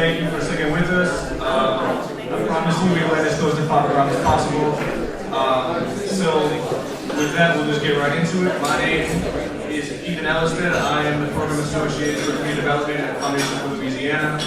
thank you for sticking with us. I promise you we'll let this go as far around as possible. So with that, we'll just get right into it. My name is Ellestad. I am the Program Associate for Community Development at Foundation for Louisiana.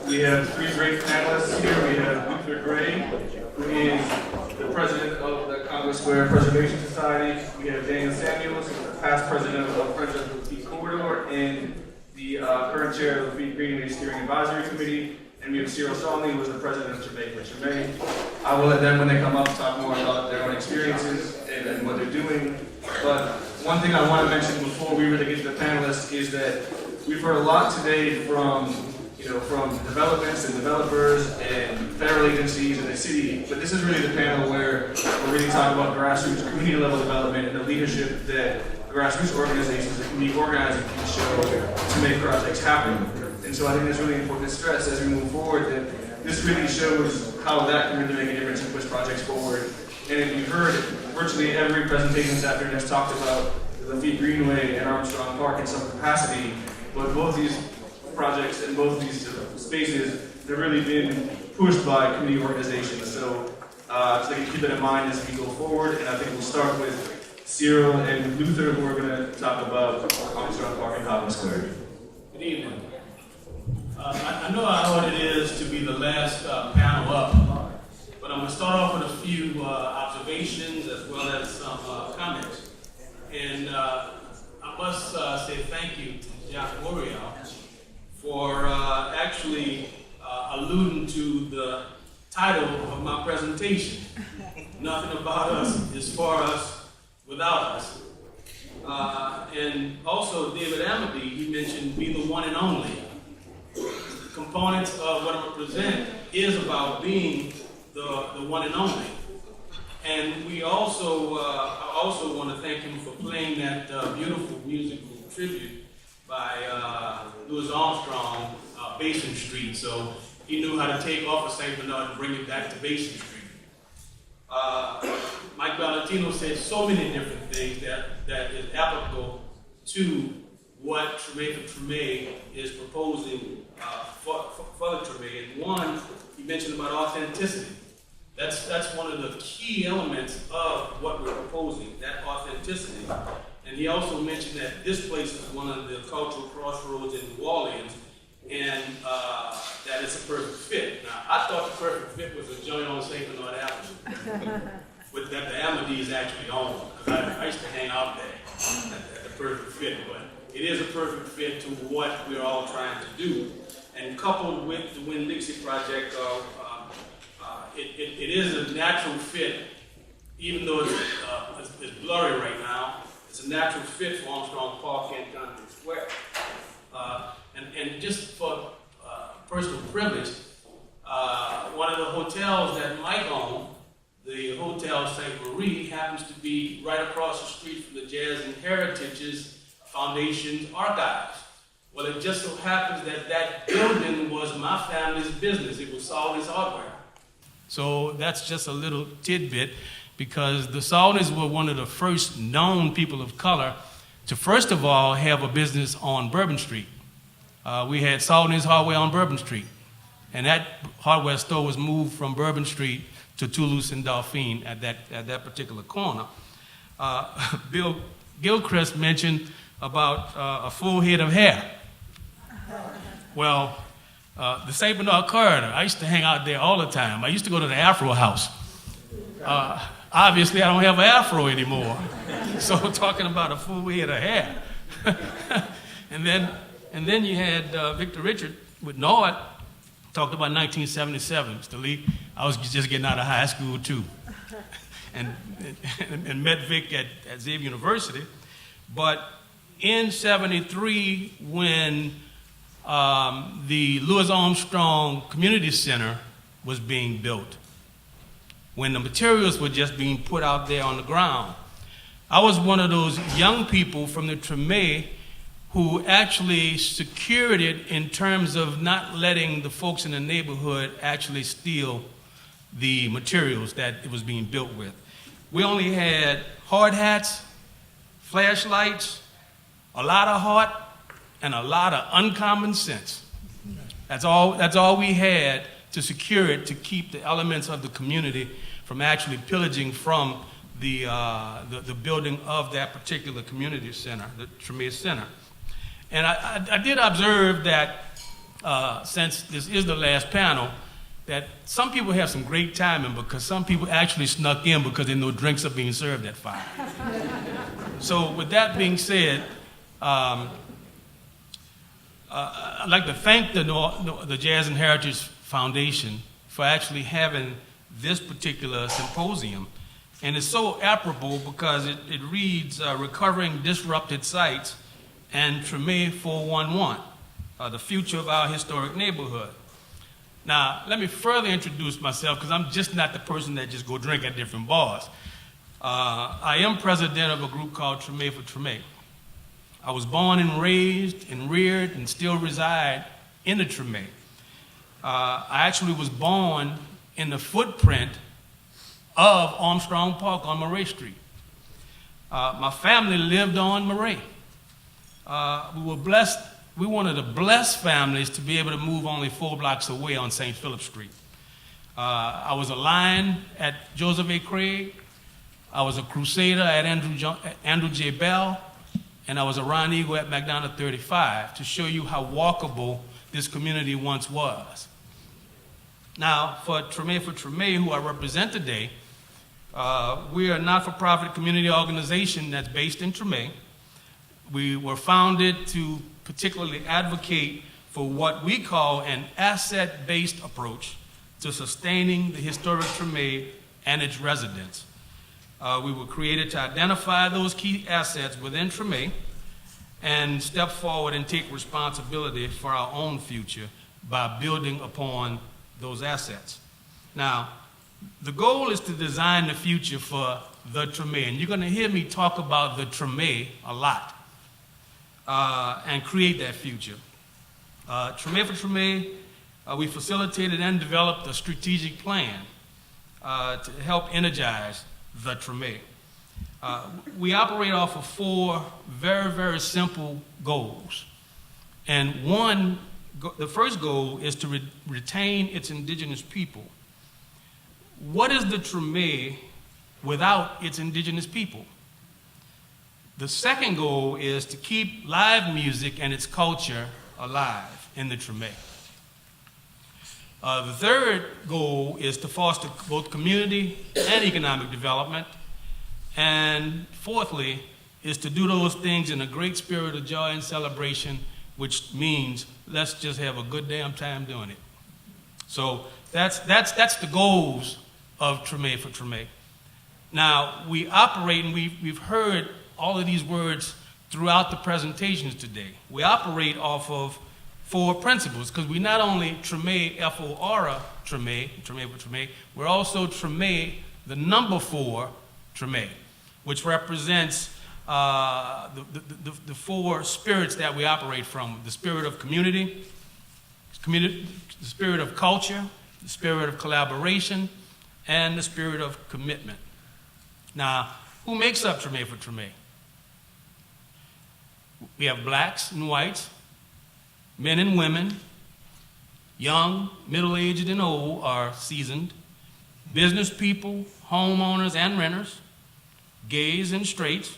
We have three great panelists here. We have Lafitte Greenway, who is the president of the Congo Square Preservation Society. We have Daniel Samuels, who is the past president of the Friends of the Lafitte Corridor and the current chair of the Lafitte Greenway Steering Advisory Committee. And we have Cyril Saulny, who is the president of Treme. I will let them, when they come up, talk more about their own experiences and what they're doing. But one thing I want to mention before we really get to the panelists is that we've heard a lot today from developments and developers and federal agencies and the city, but this is really the panel where we're really talking about grassroots community level development and the leadership that grassroots organizations and community organizing can show to make projects happen. And so I think it's really important to stress as we move forward that this really shows how that can really make a difference and push projects forward. And if you heard, virtually every presentation this afternoon has talked about the Lafitte Greenway and Armstrong Park in some capacity, but both these projects and both these spaces have really been pushed by community organizations. So I keep that in mind as we go forward, and I think we'll start with Cyril and Lafitte, who are going to talk about Armstrong Park and Congo Square. Good evening. I know how hard it is to be the last panel up, but I'm going to start off with a few observations as well as some comments. And I must say thank you to Jack L'Oreal for actually alluding to the title of my presentation. Nothing about us is for us without us. And also David Amity, he mentioned be the one and only. The components of what I'm going to present is about being the one and only. And we also, I also want to thank him for playing that beautiful musical tribute by Louis Armstrong, Basin Street. So he knew how to take off of St. Bernard and bring it back to Basin Street. Mike Valentino said so many different things that is applicable to what Treme is proposing for the Treme. And one, he mentioned about authenticity. That's one of the key elements of what we're proposing, that authenticity. And he also mentioned that this place is one of the cultural crossroads in New Orleans, and that it's a perfect fit. Now, I thought the perfect fit was a joint on St. Bernard Avenue, with that the Amity actually owned, because I used to hang out there at the perfect fit. But it is a perfect fit to what we're all trying to do. And coupled with the Winn-Dixie project, it is a natural fit, even though it's blurry right now. It's a natural fit for Armstrong Park and Congo Square. And just for personal privilege, one of the hotels that Mike owned, the Hotel St. Marie, happens to be right across the street from the Jazz and Heritage's Foundation's archives. Well, it just so happens that that building was my family's business. It was Saulny's Hardware. So that's just a little tidbit, because the Saulnys were one of the first known people of color to, first of all, have a business on Bourbon Street. We had Saulny's Hardware on Bourbon Street, and that hardware store was moved from Bourbon Street to Toulouse and Dauphine at that particular corner. Bill Gilchrist mentioned about a full head of hair. Well, the St. Bernard Corridor, I used to hang out there all the time. I used to go to the Afro House. Obviously, I don't have an afro anymore. So talking about a full head of hair. and then you had Victor Richard with Nord, talked about 1977. Mr. Lee, I was just getting out of high school too. and met Vic at Xavier University. But in 73, when the Louis Armstrong Community Center was being built, when the materials were just being put out there on the ground, I was one of those young people from the Treme who actually secured it in terms of not letting the folks in the neighborhood actually steal the materials that it was being built with. We only had hard hats, flashlights, a lot of heart, and a lot of uncommon sense. That's all we had to secure it, to keep the elements of the community from actually pillaging from the building of that particular community center, the Treme Center. And I did observe that since this is the last panel, that some people have some great timing because some people actually snuck in because they know drinks are being served at 5. So with that being said, I'd like to thank the Jazz and Heritage Foundation for actually having this particular symposium. And it's so apropos because it reads Recovering Disrupted Sites and Treme 411, the future of our historic neighborhood. Now, let me further introduce myself because I'm just not the person that just go drink at different bars. I am president of a group called Treme for Treme. I was born and raised and reared and still reside in the Treme. I actually was born in the footprint of Armstrong Park on Murray Street. My family lived on Murray. We were blessed. We one of the blessed families to be able to move only 4 blocks away on St. Philip Street. I was a lion at Joseph A. Craig. I was a crusader at Andrew J. Bell. And I was a Ron Eagle at McDonough 35 to show you how walkable this community once was. Now, for Treme, who I represent today, we are a not-for-profit community organization that's based in Treme. We were founded to particularly advocate for what we call an asset-based approach to sustaining the historic Treme and its residents. We were created to identify those key assets within Treme and step forward and take responsibility for our own future by building upon those assets. Now, the goal is to design the future for the Treme, and you're going to hear me talk about the Treme a lot, and create that future. Treme for Treme, we facilitated and developed a strategic plan to help energize the Treme. We operate off of 4 very, very simple goals. And the first goal is to retain its indigenous people. What is the Treme without its indigenous people? The second goal is to keep live music and its culture alive in the Treme. The third goal is to foster both community and economic development. And fourthly, is to do those things in a great spirit of joy and celebration, which means let's just have a good damn time doing it. So that's the goals of Treme for Treme. Now, we operate, and we've heard all of these words throughout the presentations today. We operate off of 4 principles, because we not only Treme, F-O-R, Treme for Treme, we're also Treme, the number 4 Treme, which represents the 4 spirits that we operate from: the spirit of community, the spirit of culture, the spirit of collaboration, and the spirit of commitment. Now, who makes up Treme for Treme? We have blacks and whites, men and women, young, middle-aged, and old are seasoned, business people, homeowners and renters, gays and straights,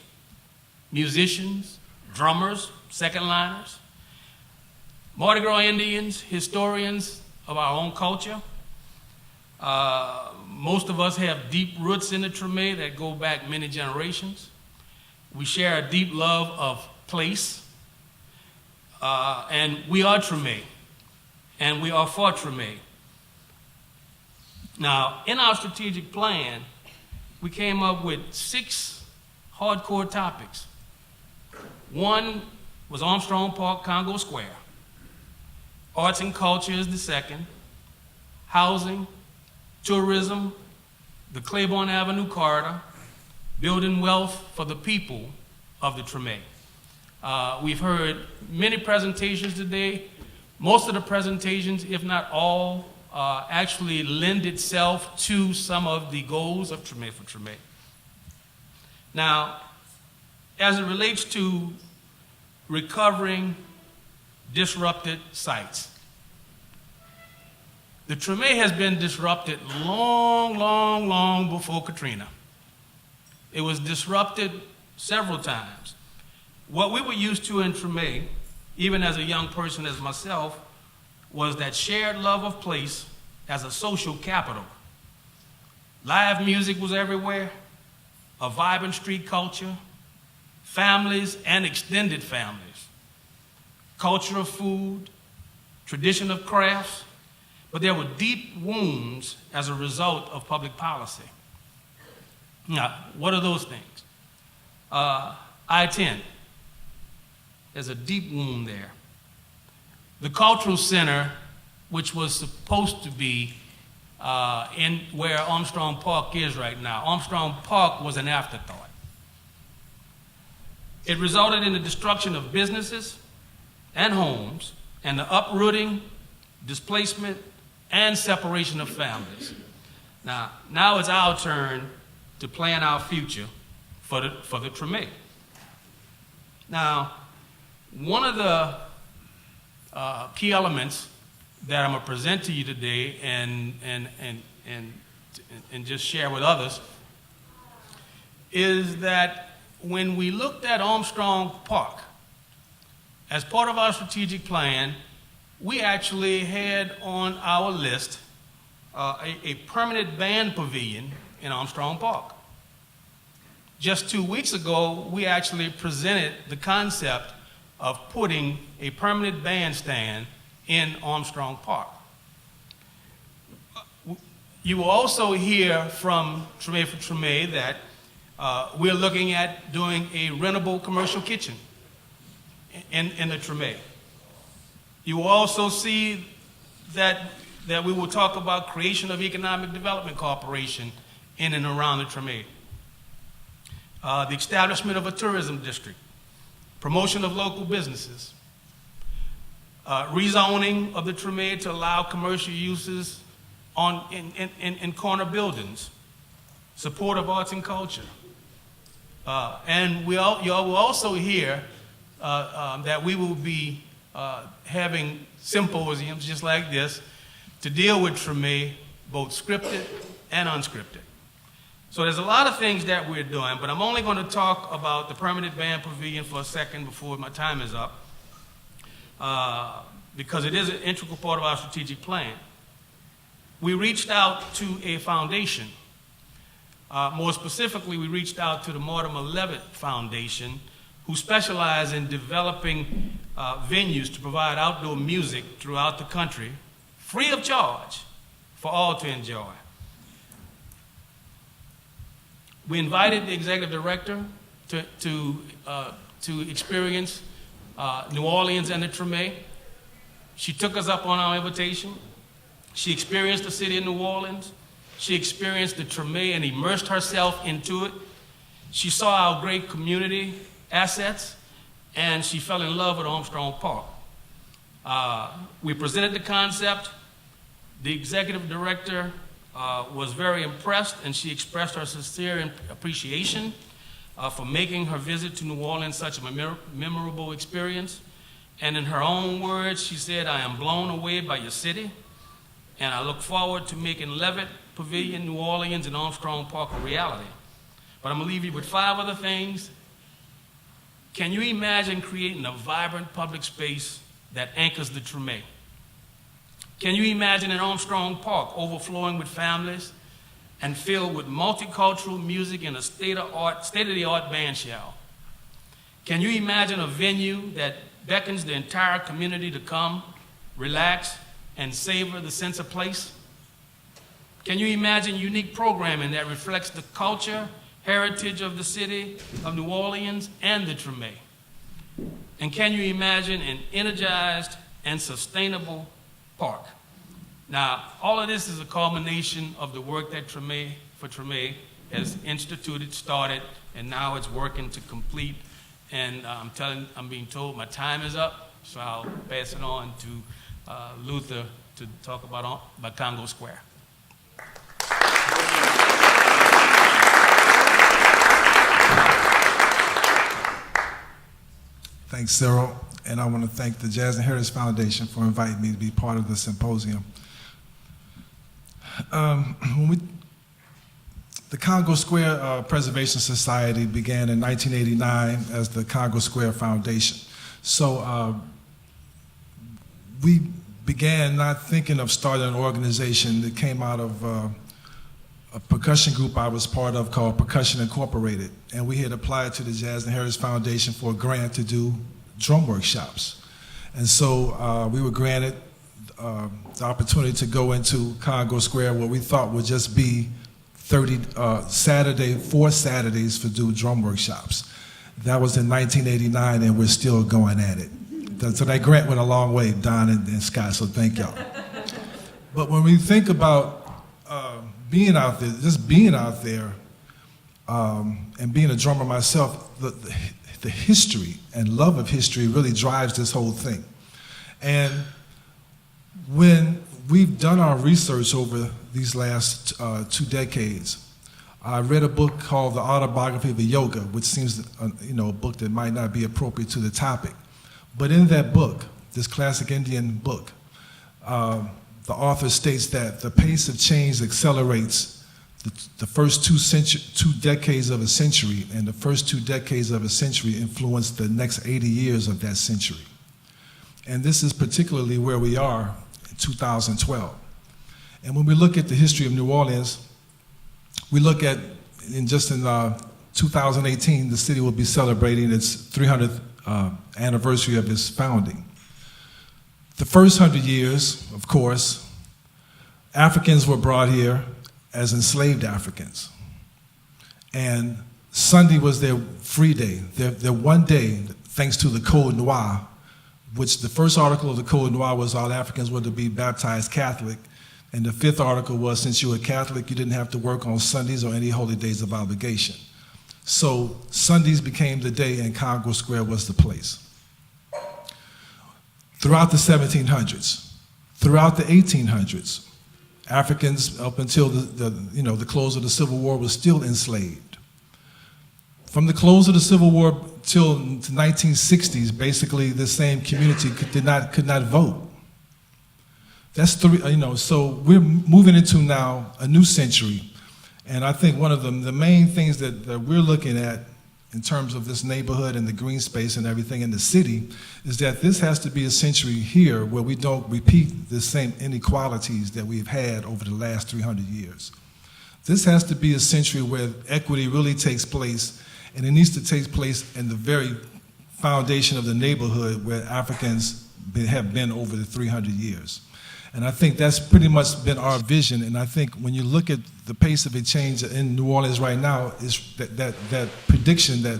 musicians, drummers, second-liners, Mardi Gras Indians, historians of our own culture. Most of us have deep roots in the Treme that go back many generations. We share a deep love of place, and we are Treme, and we are for Treme. Now, in our strategic plan, we came up with 6 hardcore topics. One was Armstrong Park, Congo Square. Arts and culture is the second. Housing, tourism, the Claiborne Avenue corridor, building wealth for the people of the Treme. We've heard many presentations today. Most of the presentations, if not all, actually lend itself to some of the goals of Treme for Treme. Now, as it relates to recovering disrupted sites, The Treme has been disrupted long, long, long before Katrina. It was disrupted several times. What we were used to in Treme, even as a young person as myself, was that shared love of place as a social capital. Live music was everywhere, a vibrant street culture, families and extended families, culture of food, tradition of crafts, but there were deep wounds as a result of public policy. Now, what are those things? I-10, there's a deep wound there. The Cultural Center, which was supposed to be in where Armstrong Park is right now. Armstrong Park was an afterthought. It resulted in the destruction of businesses and homes and the uprooting, displacement, and separation of families. Now it's our turn to plan our future for the Treme. Now, one of the key elements that I'm going to present to you today and just share with others is that when we looked at Armstrong Park, as part of our strategic plan, we actually had on our list a permanent band pavilion in Armstrong Park. Just 2 weeks ago, we actually presented the concept of putting a permanent bandstand in Armstrong Park. You will also hear from Treme for Treme that we're looking at doing a rentable commercial kitchen in the Treme. You will also see that we will talk about creation of economic development corporation in and around the Treme. The establishment of a tourism district, promotion of local businesses, rezoning of the Treme to allow commercial uses in corner buildings, support of arts and culture. And you all will also hear that we will be having symposiums just like this to deal with Treme, both scripted and unscripted. So there's a lot of things that we're doing, but I'm only going to talk about the permanent band pavilion for a second before my time is up, because it is an integral part of our strategic plan. We reached out to a foundation. More specifically, we reached out to the Mortimer Levitt Foundation, who specialize in developing venues to provide outdoor music throughout the country, free of charge, for all to enjoy. We invited the executive director to experience New Orleans and the Treme. She took us up on our invitation. She experienced the city of New Orleans. She experienced the Treme and immersed herself into it. She saw our great community assets, and she fell in love with Armstrong Park. We presented the concept. The executive director was very impressed, and she expressed her sincere appreciation for making her visit to New Orleans such a memorable experience. And in her own words, she said, "I am blown away by your city, and I look forward to making Levitt Pavilion, New Orleans, and Armstrong Park a reality." But I'm going to leave you with 5 other things. Can you imagine creating a vibrant public space that anchors the Treme? Can you imagine an Armstrong Park overflowing with families and filled with multicultural music and a state-of-the-art band shell? Can you imagine a venue that beckons the entire community to come, relax, and savor the sense of place? Can you imagine unique programming that reflects the culture, heritage of the city of New Orleans and the Treme? And can you imagine an energized and sustainable park? Now, all of this is a culmination of the work that Treme for Treme has instituted, started, and now it's working to complete. And I'm being told my time is up, so I'll pass it on to Luther to talk about Congo Square. Thanks, Cyril. And I want to thank the Jazz and Heritage Foundation for inviting me to be part of the symposium. The Congo Square Preservation Society began in 1989 as the Congo Square Foundation. So we began not thinking of starting an organization that came out of a percussion group I was part of called Percussion Incorporated. And we had applied to the Jazz and Heritage Foundation for a grant to do drum workshops. And so we were granted the opportunity to go into Congo Square, where we thought would just be 4 Saturdays for do drum workshops. That was in 1989, and we're still going at it. So that grant went a long way, Don and Scott, so thank y'all. But when we think about being out there, just being out there, and being a drummer myself, the history and love of history really drives this whole thing. And when we've done our research over these last 2 decades, I read a book called The Autobiography of Yoga, which seems a book that might not be appropriate to the topic. But in that book, this classic Indian book, the author states that the pace of change accelerates the first 2 decades of a century, and the first 2 decades of a century influence the next 80 years of that century. And this is particularly where we are in 2012. And when we look at the history of New Orleans, we look at, in 2018, the city will be celebrating its 300th anniversary of its founding. The first 100 years, of course, Africans were brought here as enslaved Africans. And Sunday was their free day, their one day, thanks to the Code Noir, which the first article of the Code Noir was all Africans were to be baptized Catholic. And the 5th article was, since you were Catholic, you didn't have to work on Sundays or any holy days of obligation. So Sundays became the day, and Congo Square was the place. Throughout the 1700s, throughout the 1800s, Africans, up until the close of the Civil War, were still enslaved. From the close of the Civil War till the 1960s, basically the same community could not vote. That's so we're moving into now a new century. And I think one of the main things that we're looking at in terms of this neighborhood and the green space and everything in the city is that this has to be a century here where we don't repeat the same inequalities that we've had over the last 300 years. This has to be a century where equity really takes place, and it needs to take place in the very foundation of the neighborhood where Africans have been over the 300 years. And I think that's pretty much been our vision. And I think when you look at the pace of a change in New Orleans right now, is that prediction that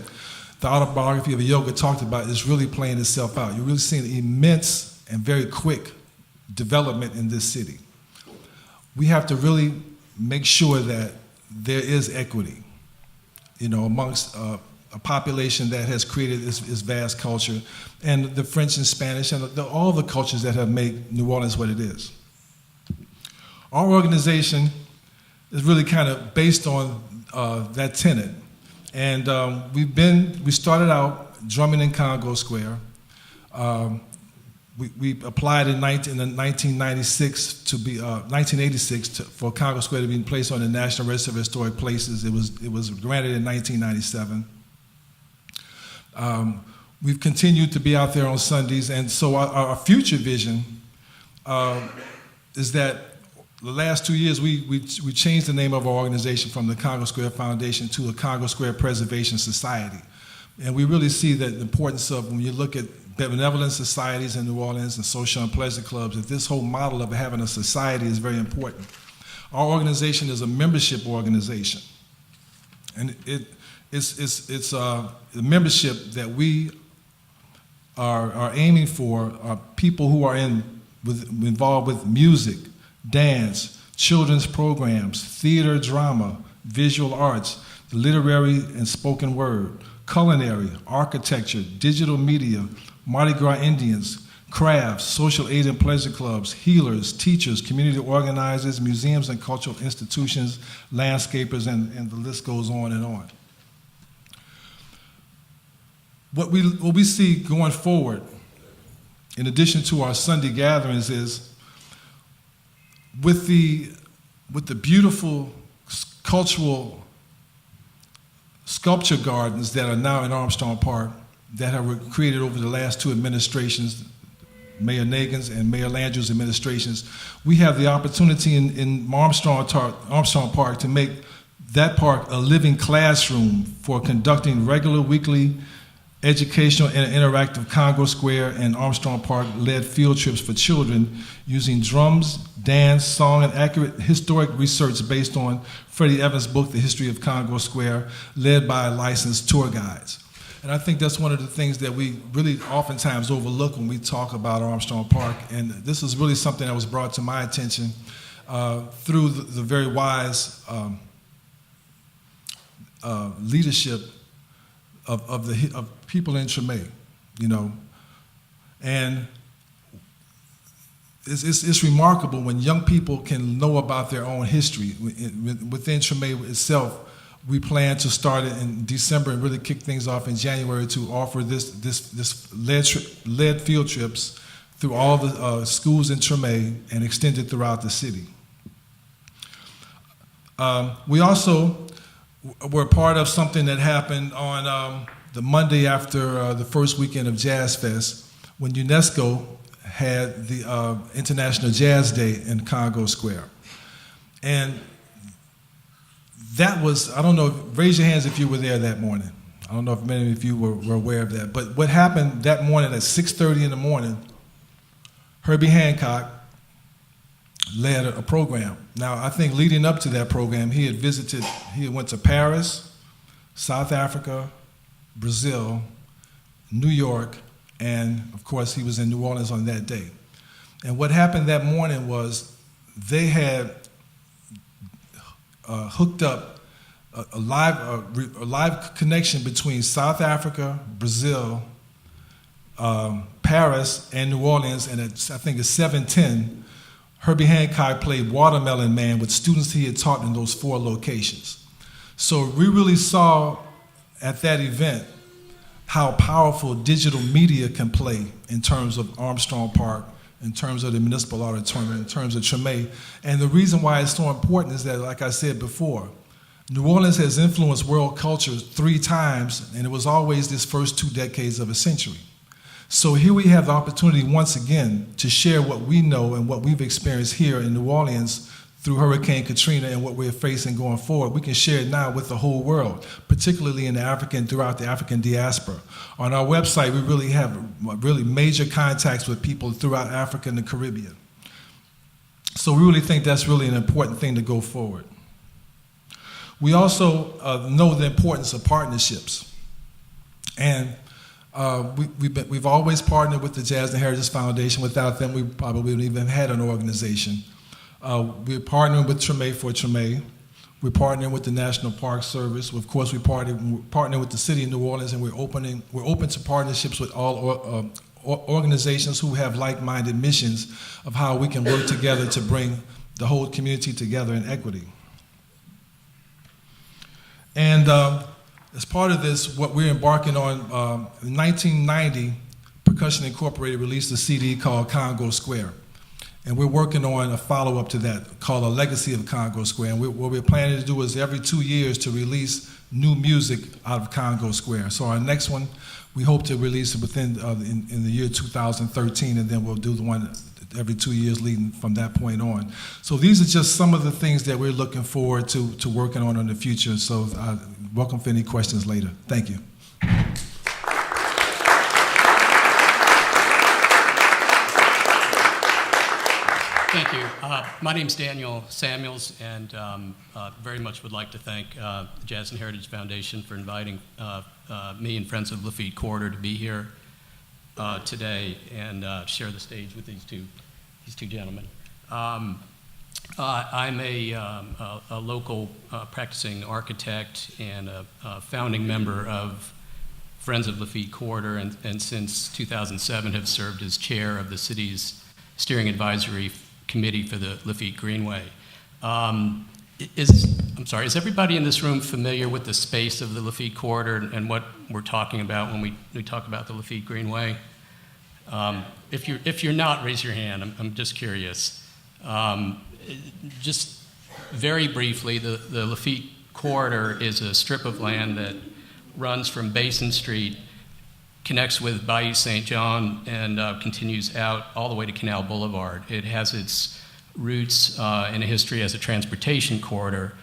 the Autobiography of Yoga talked about is really playing itself out. You're really seeing immense and very quick development in this city. We have to really make sure that there is equity, amongst a population that has created this vast culture, and the French and Spanish, and all the cultures that have made New Orleans what it is. Our organization is really kind of based on that tenet. And we started out drumming in Congo Square. We applied in 1986 to be 1986 for Congo Square to be placed on the National Register of Historic Places. It was granted in 1997. We've continued to be out there on Sundays, and so our future vision is that the last 2 years we changed the name of our organization from the Congo Square Foundation to the Congo Square Preservation Society. And we really see that the importance of, when you look at benevolent societies in New Orleans and social and pleasure clubs, that this whole model of having a society is very important. Our organization is a membership organization, and it's the membership that we are aiming for are people who are involved with music, dance, children's programs, theater, drama, visual arts, literary and spoken word, culinary, architecture, digital media, Mardi Gras Indians, crafts, social aid and pleasure clubs, healers, teachers, community organizers, museums and cultural institutions, landscapers, and the list goes on and on. What we see going forward, in addition to our Sunday gatherings, is with the with the beautiful cultural sculpture gardens that are now in Armstrong Park that have created over the last two administrations, Mayor Nagin's and Mayor Landrieu's administrations, we have the opportunity in Armstrong Park to make that park a living classroom for conducting regular weekly educational and interactive Congo Square and Armstrong Park-led field trips for children using drums, dance, song, and accurate historic research based on Freddie Evans' book, The History of Congo Square, led by licensed tour guides. And I think that's one of the things that we really oftentimes overlook when we talk about Armstrong Park. And this is really something that was brought to my attention through the very wise leadership of people in Treme, you know. And it's remarkable when young people can know about their own history. Within Treme itself, we plan to start it in December and really kick things off in January to offer this led field trips through all the schools in Treme and extend it throughout the city. We also were part of something that happened on the Monday after the first weekend of Jazz Fest when UNESCO had the International Jazz Day in Congo Square. And that was, I don't know, raise your hands if you were there that morning. I don't know if many of you were aware of that. But what happened that morning at 6:30 in the morning, Herbie Hancock led a program. Now, I think leading up to that program, he went to Paris, South Africa, Brazil, New York, and of course, he was in New Orleans on that day. And what happened that morning was they had hooked up a live connection between South Africa, Brazil, Paris, and New Orleans, and I think at 7:10, Herbie Hancock played Watermelon Man with students he had taught in those 4 locations. So we really saw at that event how powerful digital media can play in terms of Armstrong Park, in terms of the Municipal Auditorium, in terms of Treme. And the reason why it's so important is that, like I said before, New Orleans has influenced world culture 3 times, and it was always this first 2 decades of a century. So here we have the opportunity once again to share what we know and what we've experienced here in New Orleans through Hurricane Katrina and what we're facing going forward. We can share it now with the whole world, particularly throughout the African diaspora. On our website, we really have really major contacts with people throughout Africa and the Caribbean. So we really think that's really an important thing to go forward. We also know the importance of partnerships. And we've always partnered with the Jazz and Heritage Foundation. Without them, we probably wouldn't even had an organization. We're partnering with Treme for Treme. We're partnering with the National Park Service. Of course, we're partnering with the city of New Orleans, and we're open to partnerships with all organizations who have like-minded missions of how we can work together to bring the whole community together in equity. And as part of this, what we're embarking on, in 1990, Percussion Incorporated released a CD called Congo Square. And we're working on a follow-up to that called A Legacy of Congo Square. And what we're planning to do is every 2 years to release new music out of Congo Square. So our next one, we hope to release it within in the year 2013, and then we'll do the one every 2 years leading from that point on. So these are just some of the things that we're looking forward to working on in the future. So welcome for any questions later. Thank you. Thank you. My name's Daniel Samuels, and very much would like to thank the Jazz and Heritage Foundation for inviting me and Friends of Lafitte Corridor to be here today and share the stage with these two gentlemen. I'm a local practicing architect and a founding member of Friends of Lafitte Corridor, and since 2007 have served as chair of the city's steering advisory committee for the Lafitte Greenway. Is everybody in this room familiar with the space of the Lafitte Corridor and what we're talking about when we talk about the Lafitte Greenway? If you're not, raise your hand. I'm just curious. Just Very briefly, the Lafitte Corridor is a strip of land that runs from Basin Street, connects with Bayou St. John, and continues out all the way to Canal Boulevard. It has its roots in a history as a transportation corridor,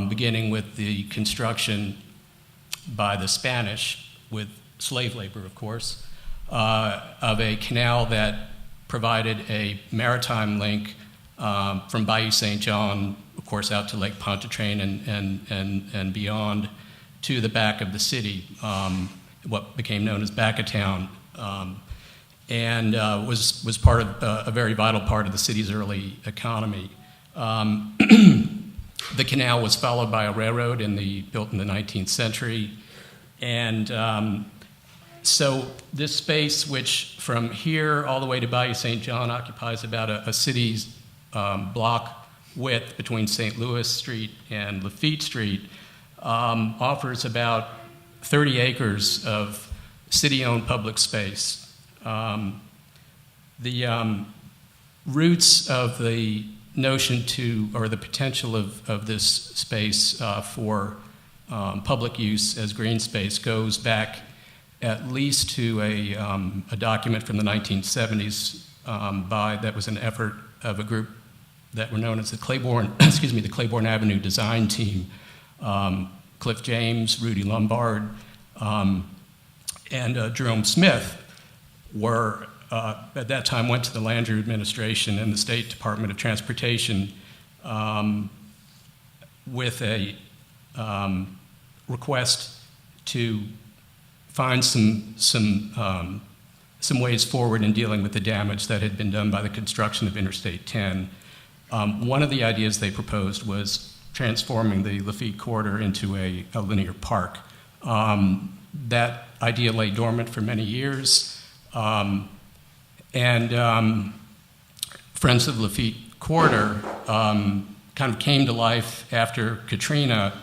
beginning with the construction by the Spanish, with slave labor, of course, of a canal that provided a maritime link from Bayou St. John, of course, out to Lake Pontchartrain and beyond to the back of the city, what became known as back of town, and was part of a very vital part of the city's early economy. The canal was followed by a railroad built in the 19th century, and so this space, which from here all the way to Bayou St. John occupies about a city's block width between St. Louis Street and Lafitte Street, offers about 30 acres of city-owned public space. The roots of the notion or the potential of this space for public use as green space goes back at least to a document from the 1970s that was an effort of a group that were known as the Claiborne, the Claiborne Avenue Design Team. Cliff James, Rudy Lombard, and Jerome Smith were, at that time, went to the Landry administration and the State Department of Transportation with a request to find some ways forward in dealing with the damage that had been done by the construction of Interstate 10. One of the ideas they proposed was transforming the Lafitte Corridor into a linear park. That idea lay dormant for many years, and Friends of Lafitte Corridor kind of came to life after Katrina,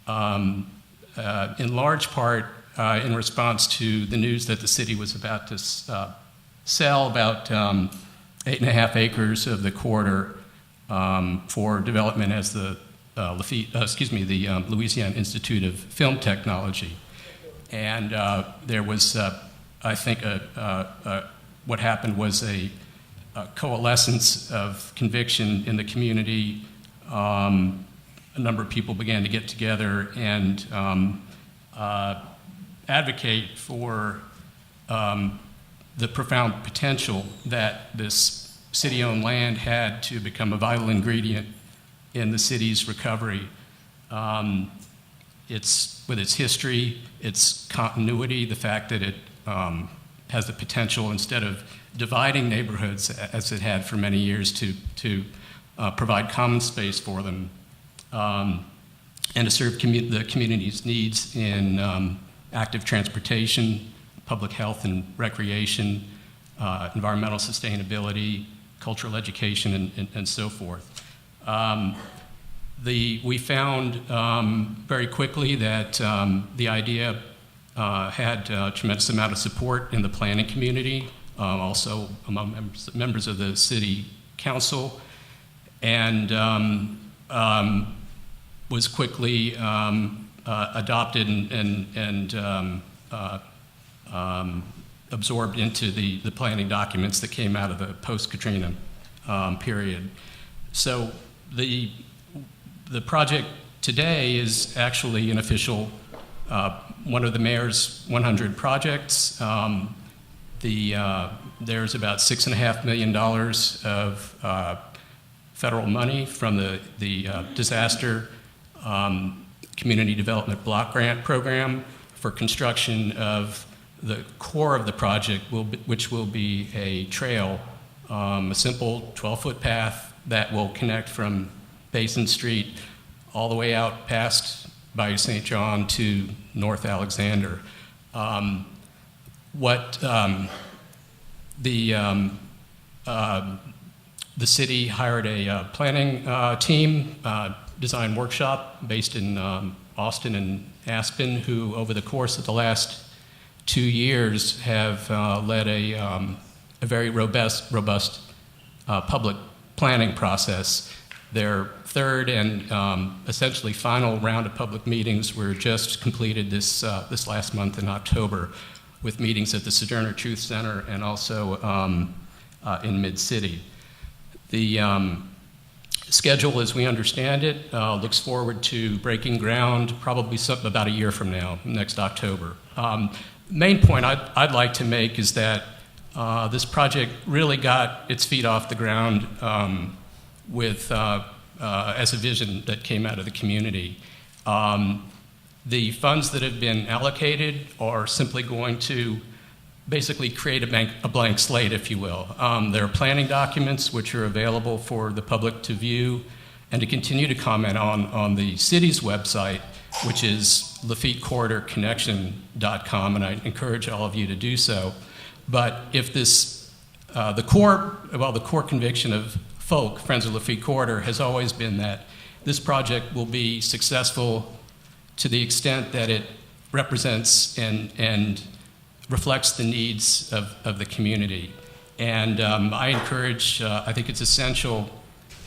in large part in response to the news that the city was about to sell about 8.5 acres of the corridor for development as the Louisiana Institute of Film Technology. And there was, I think, what happened was a coalescence of conviction in the community. A number of people began to get together and advocate for the profound potential that this city-owned land had to become a vital ingredient in the city's recovery. It's with its history, its continuity, the fact that it has the potential, instead of dividing neighborhoods as it had for many years, to provide common space for them and to serve the community's needs in active transportation, public health and recreation, environmental sustainability, cultural education, and so forth. We found very quickly that the idea had a tremendous amount of support in the planning community, also among members of the city council, and was quickly adopted and absorbed into the planning documents that came out of the post-Katrina period. So the project today is actually an official, one of the mayor's 100 projects. There's about $6.5 million of federal money from the Disaster Community Development Block Grant Program for construction of the core of the project, which will be a trail, a simple 12-foot path that will connect from Basin Street all the way out past Bayou St. John to North Alexander. The city hired a planning team, design workshop based in Austin and Aspen, who over the course of the last 2 years have led a very robust public planning process. Their third and essentially final round of public meetings were just completed this last month in October, with meetings at the Sojourner Truth Center and also in Mid-City. The schedule, as we understand it, looks forward to breaking ground probably about a year from now, next October. Main point I'd like to make is that this project really got its feet off the ground as a vision that came out of the community. The funds that have been allocated are simply going to basically create a blank slate, if you will. There are planning documents which are available for the public to view and to continue to comment on the city's website, which is LafitteCorridorConnection.com, and I encourage all of you to do so. But if the core conviction of folk, Friends of Lafitte Corridor, has always been that this project will be successful to the extent that it represents and reflects the needs of the community. And I encourage, I think it's essential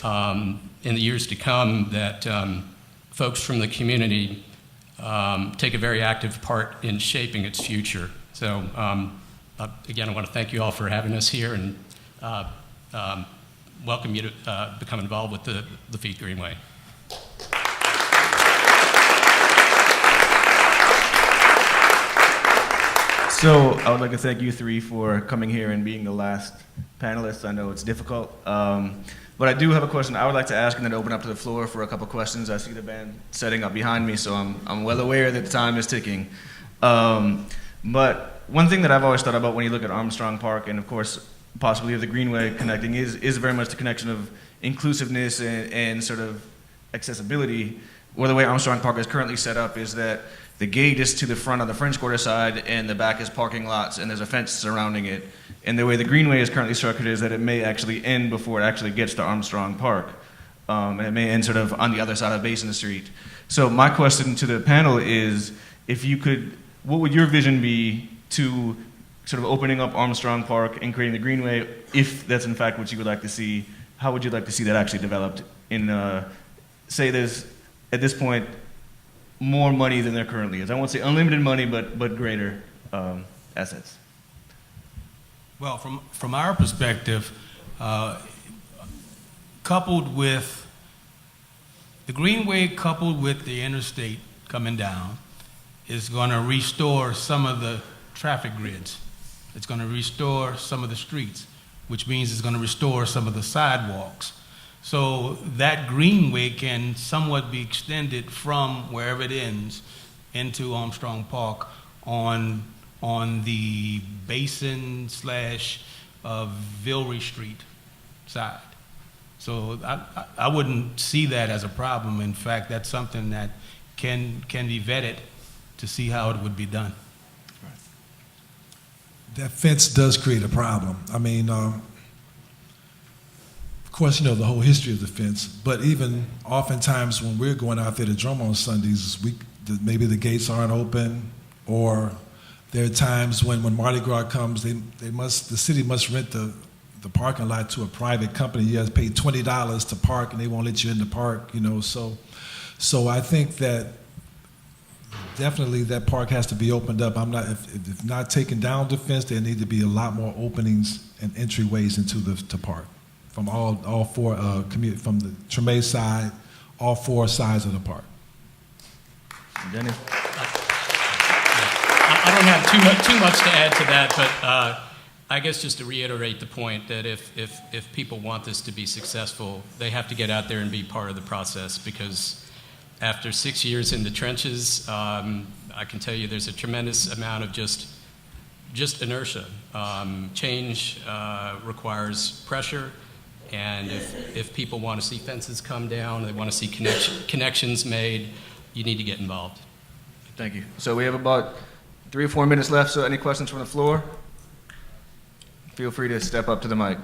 in the years to come that folks from the community take a very active part in shaping its future. So again, I want to thank you all for having us here and welcome you to become involved with the Lafitte Greenway. So I would like to thank you three for coming here and being the last panelists. I know it's difficult, but I do have a question I would like to ask and then open up to the floor for a couple questions. I see the band setting up behind me, so I'm well aware that the time is ticking. But one thing that I've always thought about when you look at Armstrong Park and of course possibly the Greenway connecting is very much the connection of inclusiveness and sort of accessibility, where the way Armstrong Park is currently set up is that the gate is to the front on the French Quarter side, and the back is parking lots, and there's a fence surrounding it. And the way the Greenway is currently structured is that it may actually end before it actually gets to Armstrong Park. And it may end sort of on the other side of Basin Street. So my question to the panel is, if you could, what would your vision be to sort of opening up Armstrong Park and creating the Greenway, if that's in fact what you would like to see? How would you like to see that actually developed in, say there's, at this point, more money than there currently is? I won't say unlimited money, but greater assets. Well, from our perspective, coupled with the Greenway, coupled with the interstate coming down, is going to restore some of the traffic grids. It's going to restore some of the streets, which means it's going to restore some of the sidewalks. So that Greenway can somewhat be extended from wherever it ends into Armstrong Park on the Basin / Villery Street side. So I wouldn't see that as a problem. In fact, that's something that can be vetted to see how it would be done. That fence does create a problem. I mean, of course, you know the whole history of the fence, but even oftentimes when we're going out there to drum on Sundays, maybe the gates aren't open, or there are times when Mardi Gras comes, the city must rent the parking lot to a private company. You have to pay $20 to park, and they won't let you in the park, you know. So I think that definitely that park has to be opened up. If not taking down the fence, there need to be a lot more openings and entryways into the park from all four from the Treme side, all four sides of the park. Dennis? I don't have too much to add to that, but I guess just to reiterate the point that if people want this to be successful, they have to get out there and be part of the process, because after 6 years in the trenches, I can tell you there's a tremendous amount of just inertia. Change requires pressure. And if people want to see fences come down, they want to see connections made, you need to get involved. Thank you. So we have about 3 or 4 minutes left, so any questions from the floor? Feel free to step up to the mic.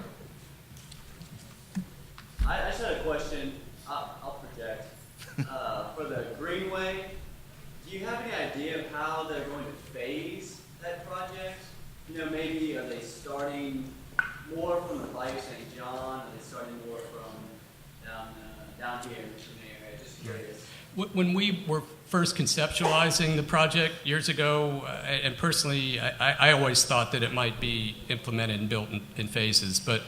I just had a question. I'll project. For the Greenway, do you have any idea of how they're going to phase that project? You know, maybe are they starting more from the Bayou St. John? Are they starting more from down down here in the Treme area? Just curious. When we were first conceptualizing the project years ago, and personally, I always thought that it might be implemented and built in phases, but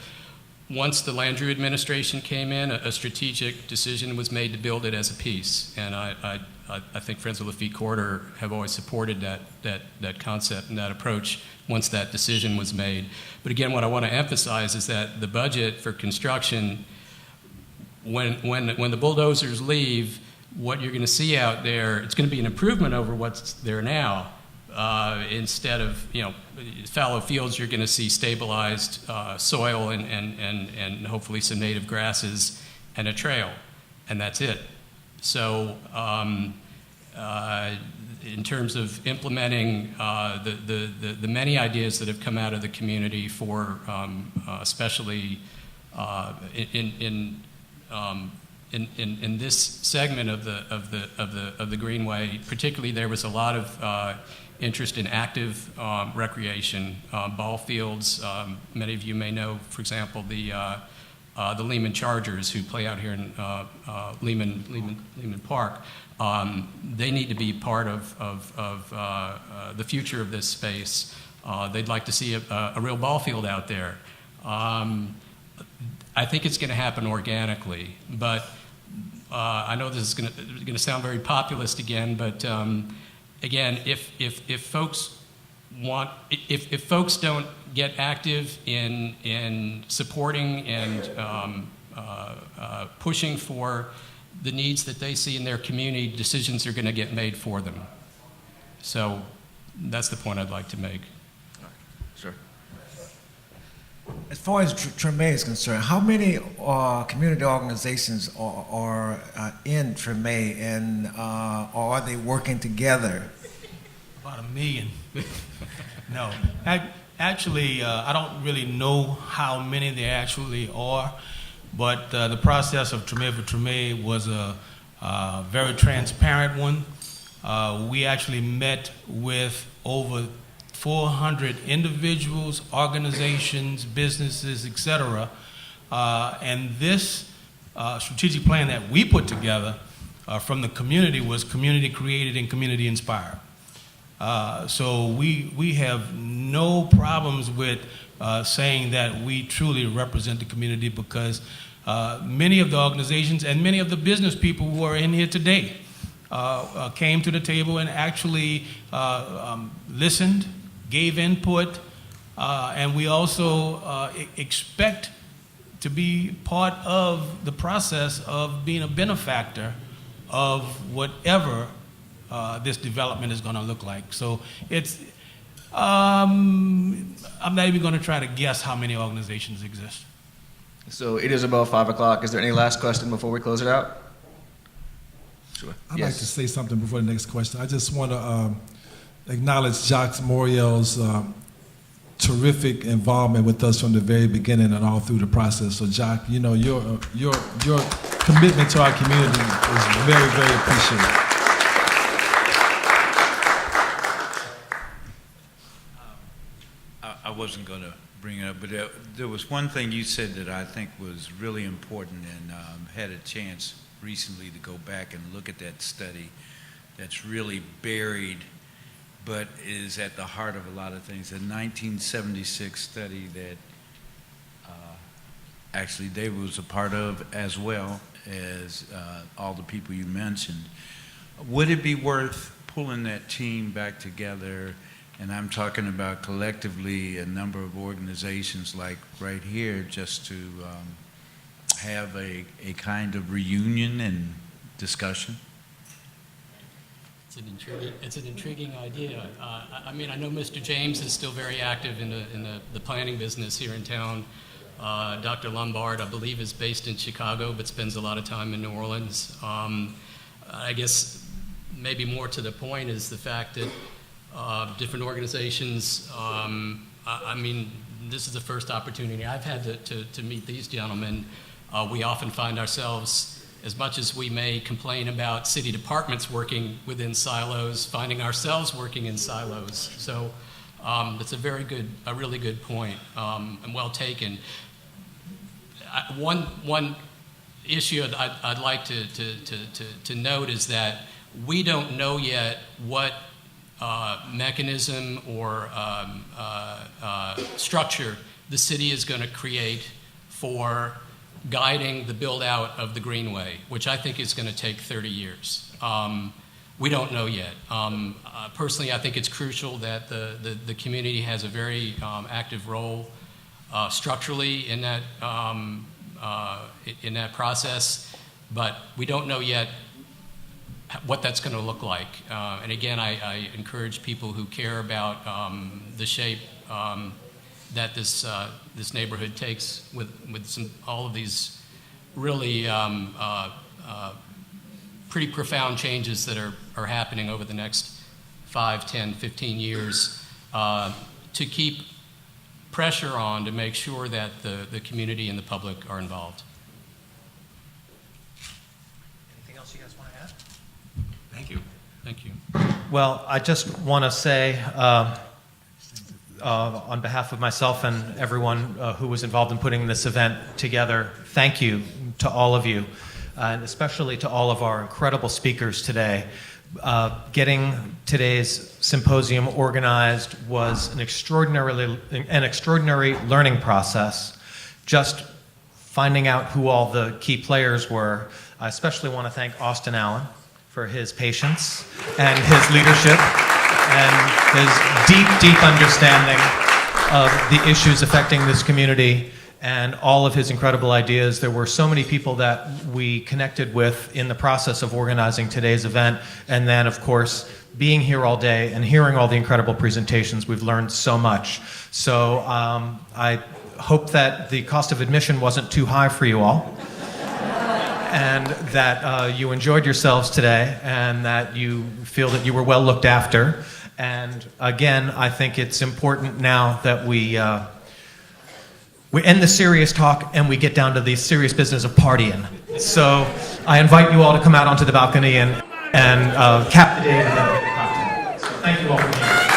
once the Landrieu administration came in, a strategic decision was made to build it as a piece, and I think Friends of Lafitte Corridor have always supported that concept and that approach once that decision was made. But again, what I want to emphasize is that the budget for construction, when the bulldozers leave, what you're going to see out there, it's going to be an improvement over what's there now. Instead of fallow fields, you're going to see stabilized soil and hopefully some native grasses and a trail, and that's it. So in terms of implementing the many ideas that have come out of the community for especially in this segment of the Greenway, particularly, there was a lot of interest in active recreation, ball fields. Many of you may know, for example, the Lehman Chargers, who play out here in Lehman Park. They need to be part of the future of this space. They'd like to see a real ball field out there. I think it's going to happen organically, but I know this is going to sound very populist again, but again, if folks don't get active in supporting and pushing for the needs that they see in their community, decisions are going to get made for them. So that's the point I'd like to make. Sure. As far as Treme is concerned, how many community organizations are in Treme, and are they working together? About 1 million. No. Actually, I don't really know how many there actually are, but the process of Treme for Treme was a very transparent one. We actually met with over 400 individuals, organizations, businesses, etc. And this strategic plan that we put together from the community was community created and community inspired. So we have no problems with saying that we truly represent the community, because many of the organizations and many of the business people who are in here today came to the table and actually listened, gave input, and we also expect to be part of the process of being a benefactor of whatever this development is going to look like. So it's, I'm not even going to try to guess how many organizations exist. So it is about 5 o'clock. Is there any last question before we close it out? Sure. I'd like to say something before the next question. I just want to acknowledge Jacques Moriel's terrific involvement with us from the very beginning and all through the process. So, Jacques, you know, your commitment to our community is very, very appreciated. I wasn't going to bring it up, but there was one thing you said that I think was really important, and had a chance recently to go back and look at that study that's really buried but is at the heart of a lot of things. A 1976 study that actually David was a part of, as well as all the people you mentioned. Would it be worth pulling that team back together? And I'm talking about collectively a number of organizations like right here, just to have a kind of reunion and discussion? It's an intriguing idea. I mean, I know Mr. James is still very active in the planning business here in town. Dr. Lombard, I believe, is based in Chicago, but spends a lot of time in New Orleans. I guess maybe more to the point is the fact that different organizations, I mean, this is the first opportunity I've had to meet these gentlemen. We often find ourselves, as much as we may complain about city departments working within silos, finding ourselves working in silos. So it's a really good point, and well taken. One issue I'd like to note is that we don't know yet what mechanism or structure the city is going to create for guiding the build out of the Greenway, which I think is going to take 30 years. We don't know yet. Personally, I think it's crucial that the community has a very active role structurally in that process, but we don't know yet what that's going to look like. And again, I encourage people who care about the shape that this neighborhood takes with all of these really pretty profound changes that are happening over the next 5, 10, 15 years, to keep pressure on to make sure that the community and the public are involved. Anything else you guys want to add? Thank you. Thank you. Well, I just want to say, on behalf of myself and everyone who was involved in putting this event together, thank you to all of you, and especially to all of our incredible speakers today. Getting today's symposium organized was an extraordinary learning process. Just finding out who all the key players were. I especially want to thank Austin Allen for his patience and his leadership and his deep understanding of the issues affecting this community and all of his incredible ideas. There were so many people that we connected with in the process of organizing today's event. And then, of course, being here all day and hearing all the incredible presentations, we've learned so much. So I hope that the cost of admission wasn't too high for you all. And that you enjoyed yourselves today and that you feel that you were well looked after. And again, I think it's important now that we end the serious talk and we get down to the serious business of partying. So I invite you all to come out onto the balcony and cap the day with a cocktail. So thank you all for being here.